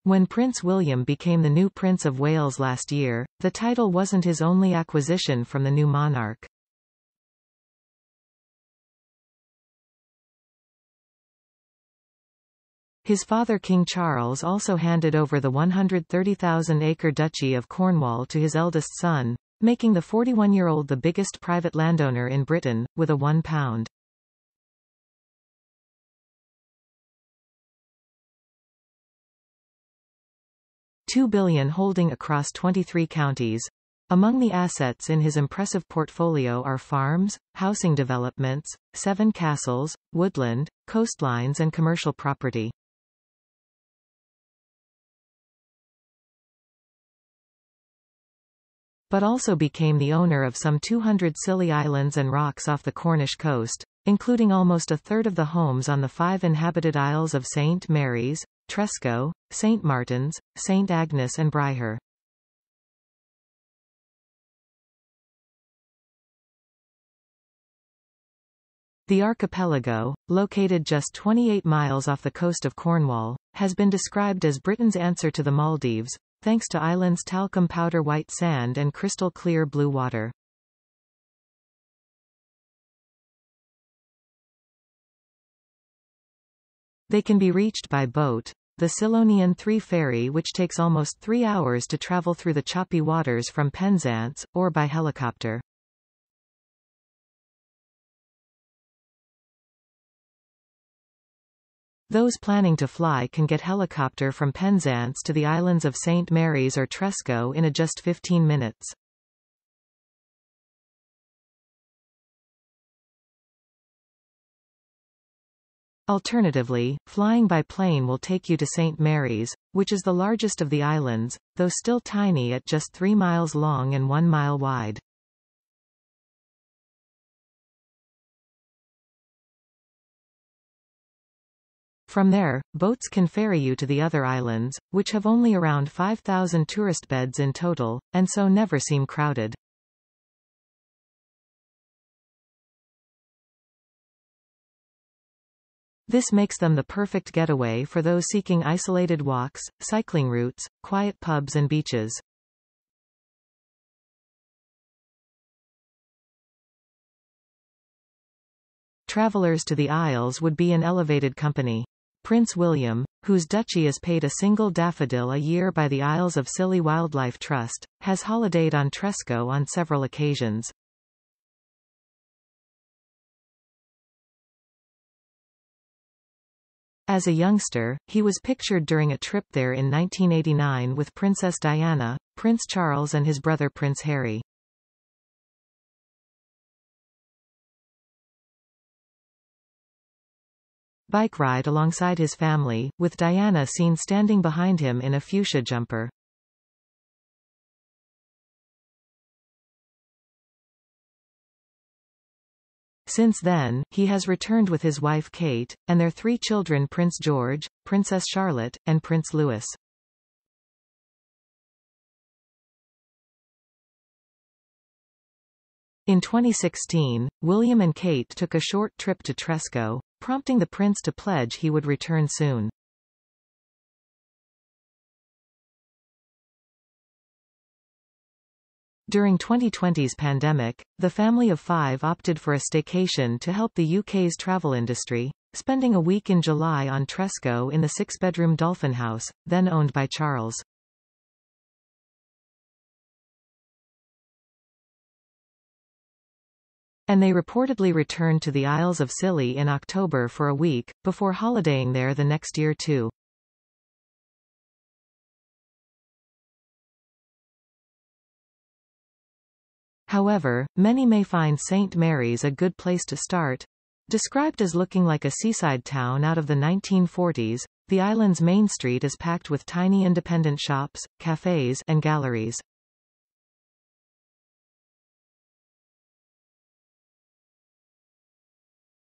When Prince William became the new Prince of Wales last year, the title wasn't his only acquisition from the new monarch. His father King Charles also handed over the 130,000-acre Duchy of Cornwall to his eldest son, making the 41-year-old the biggest private landowner in Britain, with a £1. $2 billion holding across 23 counties. Among the assets in his impressive portfolio are farms, housing developments, 7 castles, woodland, coastlines and commercial property. But also became the owner of some 200 Scilly islands and rocks off the Cornish coast, including almost a third of the homes on the 5 inhabited Isles of St. Mary's, Tresco, St. Martin's, St. Agnes and Bryher. The archipelago, located just 28 miles off the coast of Cornwall, has been described as Britain's answer to the Maldives, thanks to islands' talcum powder white sand and crystal clear blue water. They can be reached by boat, the Cylonian 3 ferry which takes almost 3 hours to travel through the choppy waters from Penzance, or by helicopter. Those planning to fly can get helicopter from Penzance to the islands of St. Mary's or Tresco in just 15 minutes. Alternatively, flying by plane will take you to St. Mary's, which is the largest of the islands, though still tiny at just 3 miles long and 1 mile wide. From there, boats can ferry you to the other islands, which have only around 5,000 tourist beds in total, and so never seem crowded. This makes them the perfect getaway for those seeking isolated walks, cycling routes, quiet pubs and beaches. Travelers to the Isles would be in elevated company. Prince William, whose duchy is paid a single daffodil a year by the Isles of Scilly Wildlife Trust, has holidayed on Tresco on several occasions. As a youngster, he was pictured during a trip there in 1989 with Princess Diana, Prince Charles and his brother Prince Harry. Bike ride alongside his family, with Diana seen standing behind him in a fuchsia jumper. Since then, he has returned with his wife Kate, and their 3 children Prince George, Princess Charlotte, and Prince Louis. In 2016, William and Kate took a short trip to Tresco, prompting the prince to pledge he would return soon. During 2020's pandemic, the family of 5 opted for a staycation to help the UK's travel industry, spending a week in July on Tresco in the 6-bedroom Dolphin House, then owned by Charles. And they reportedly returned to the Isles of Scilly in October for a week, before holidaying there the next year too. However, many may find St. Mary's a good place to start. Described as looking like a seaside town out of the 1940s, the island's main street is packed with tiny independent shops, cafes, and galleries.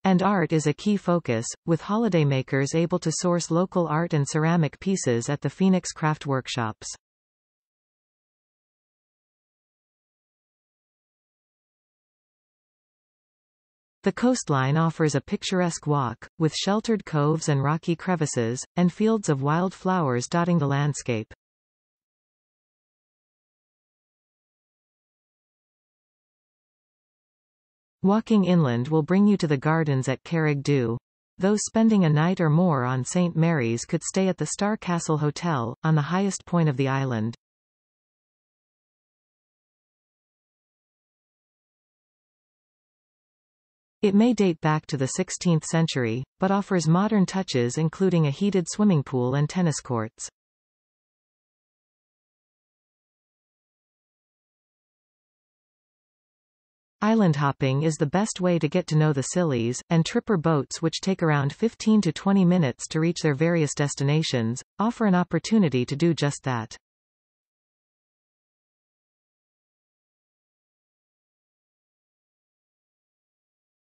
And art is a key focus, with holidaymakers able to source local art and ceramic pieces at the Phoenix Craft Workshops. The coastline offers a picturesque walk, with sheltered coves and rocky crevices, and fields of wild flowers dotting the landscape. Walking inland will bring you to the gardens at Carrig Dhu. Those spending a night or more on St. Mary's could stay at the Star Castle Hotel, on the highest point of the island. It may date back to the 16th century, but offers modern touches including a heated swimming pool and tennis courts. Island hopping is the best way to get to know the Scillies, and tripper boats, which take around 15 to 20 minutes to reach their various destinations, offer an opportunity to do just that.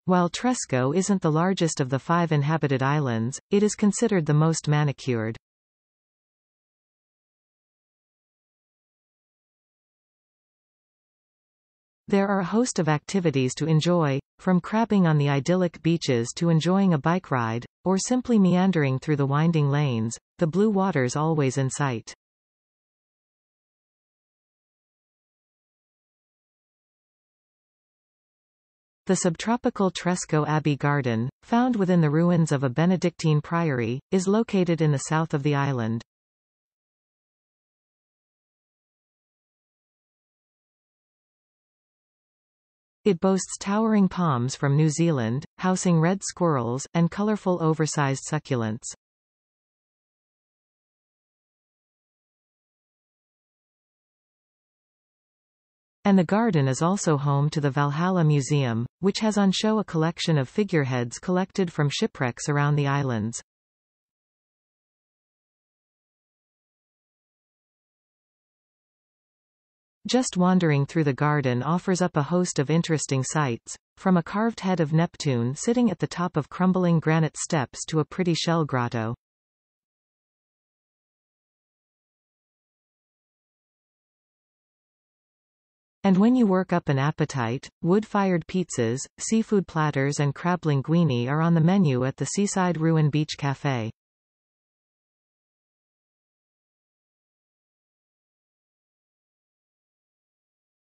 While Tresco isn't the largest of the 5 inhabited islands, it is considered the most manicured. There are a host of activities to enjoy, from crabbing on the idyllic beaches to enjoying a bike ride, or simply meandering through the winding lanes, the blue water's always in sight. The subtropical Tresco Abbey Garden, found within the ruins of a Benedictine priory, is located in the south of the island. It boasts towering palms from New Zealand, housing red squirrels, and colorful oversized succulents. And the garden is also home to the Valhalla Museum, which has on show a collection of figureheads collected from shipwrecks around the islands. Just wandering through the garden offers up a host of interesting sights, from a carved head of Neptune sitting at the top of crumbling granite steps to a pretty shell grotto. And when you work up an appetite, wood-fired pizzas, seafood platters and crab linguine are on the menu at the Seaside Ruin Beach Cafe.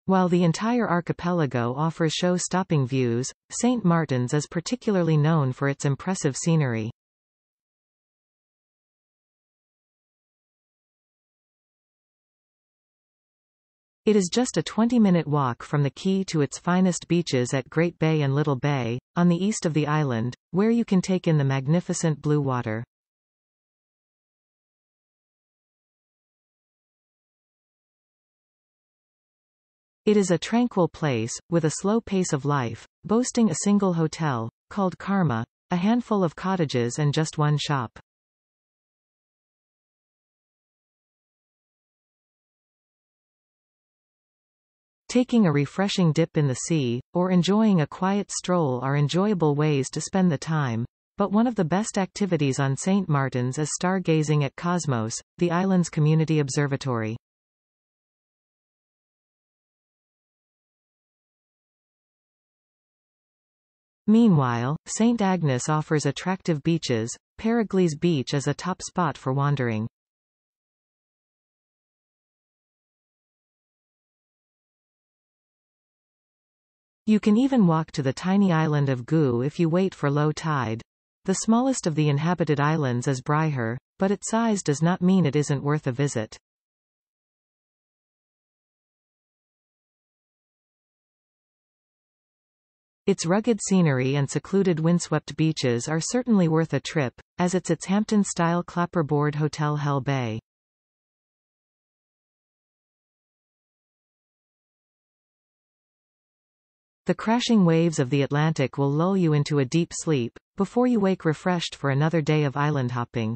While the entire archipelago offers show-stopping views, St. Martin's is particularly known for its impressive scenery. It is just a 20-minute walk from the quay to its finest beaches at Great Bay and Little Bay, on the east of the island, where you can take in the magnificent blue water. It is a tranquil place, with a slow pace of life, boasting a single hotel, called Karma, a handful of cottages and just one shop. Taking a refreshing dip in the sea, or enjoying a quiet stroll are enjoyable ways to spend the time, but one of the best activities on St. Martin's is stargazing at Cosmos, the island's community observatory. Meanwhile, St. Agnes offers attractive beaches. Periglis Beach is a top spot for wandering. You can even walk to the tiny island of Gu if you wait for low tide. The smallest of the inhabited islands is Bryher, but its size does not mean it isn't worth a visit. Its rugged scenery and secluded windswept beaches are certainly worth a trip, as its Hampton-style clapperboard Hotel Hell Bay. The crashing waves of the Atlantic will lull you into a deep sleep, before you wake refreshed for another day of island hopping.